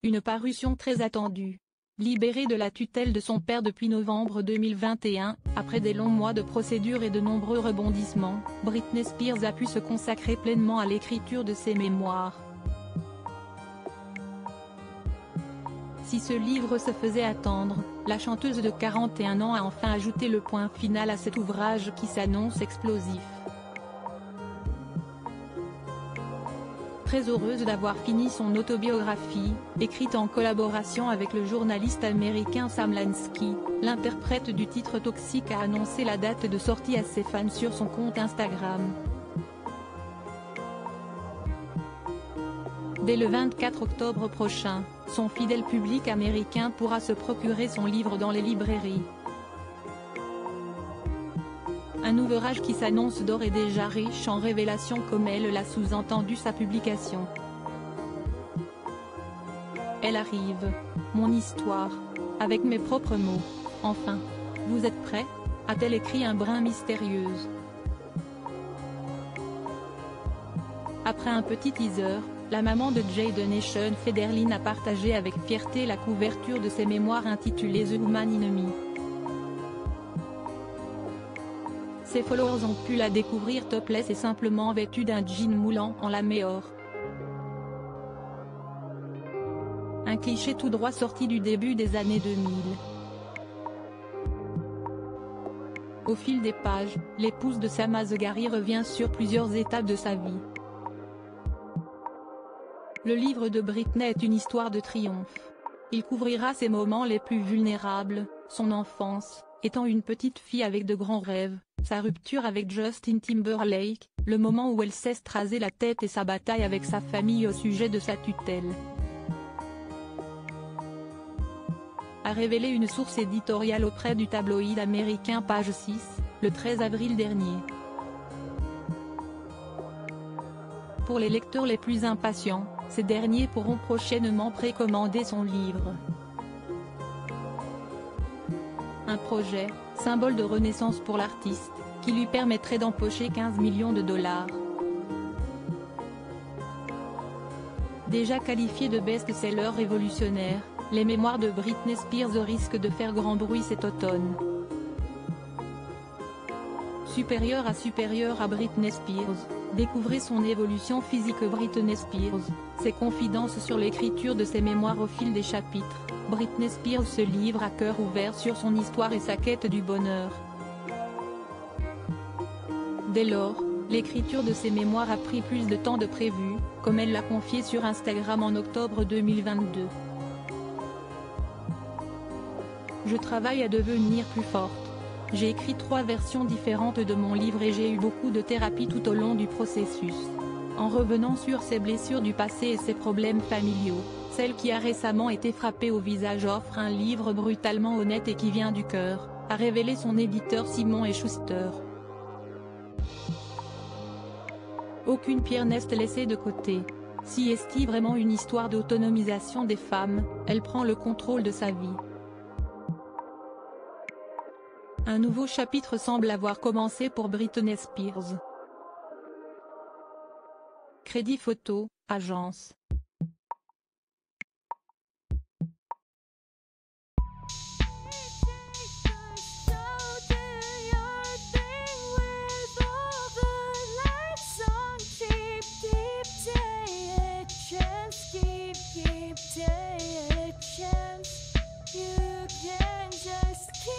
Une parution très attendue. Libérée de la tutelle de son père depuis novembre 2021, après des longs mois de procédure et de nombreux rebondissements, Britney Spears a pu se consacrer pleinement à l'écriture de ses mémoires. Si ce livre se faisait attendre, la chanteuse de 41 ans a enfin ajouté le point final à cet ouvrage qui s'annonce explosif. Très heureuse d'avoir fini son autobiographie, écrite en collaboration avec le journaliste américain Sam Lansky, l'interprète du titre Toxic a annoncé la date de sortie à ses fans sur son compte Instagram. Dès le 24 octobre prochain, son fidèle public américain pourra se procurer son livre dans les librairies. Un ouvrage qui s'annonce d'ores et déjà riche en révélations comme elle l'a sous-entendu sa publication. Elle arrive. Mon histoire. Avec mes propres mots. Enfin. Vous êtes prêts ? A-t-elle écrit un brin mystérieuse. Après un petit teaser, la maman de Jayden et Sean Federline a partagé avec fierté la couverture de ses mémoires intitulées The Woman in Me. Ses followers ont pu la découvrir topless et simplement vêtue d'un jean moulant en lamé or. Un cliché tout droit sorti du début des années 2000. Au fil des pages, l'épouse de Sam Asghari revient sur plusieurs étapes de sa vie. Le livre de Britney est une histoire de triomphe. Il couvrira ses moments les plus vulnérables, son enfance, étant une petite fille avec de grands rêves, sa rupture avec Justin Timberlake, le moment où elle cesse de raser la tête et sa bataille avec sa famille au sujet de sa tutelle. A révélé une source éditoriale auprès du tabloïd américain Page 6, le 13 avril dernier. Pour les lecteurs les plus impatients, ces derniers pourront prochainement précommander son livre. Un projet, symbole de renaissance pour l'artiste, qui lui permettrait d'empocher 15 millions de dollars. Déjà qualifié de best-seller révolutionnaire, les mémoires de Britney Spears risquent de faire grand bruit cet automne. Supérieure à Britney Spears, découvrez son évolution physique. Britney Spears, ses confidences sur l'écriture de ses mémoires au fil des chapitres. Britney Spears se livre à cœur ouvert sur son histoire et sa quête du bonheur. Dès lors, l'écriture de ses mémoires a pris plus de temps de prévu, comme elle l'a confié sur Instagram en octobre 2022. Je travaille à devenir plus forte. J'ai écrit 3 versions différentes de mon livre et j'ai eu beaucoup de thérapie tout au long du processus. En revenant sur ses blessures du passé et ses problèmes familiaux, celle qui a récemment été frappée au visage offre un livre brutalement honnête et qui vient du cœur, a révélé son éditeur Simon & Schuster. Aucune pierre n'est laissée de côté. Si est vraiment une histoire d'autonomisation des femmes, elle prend le contrôle de sa vie. Un nouveau chapitre semble avoir commencé pour Britney Spears. Crédit photo, agence. You can just keep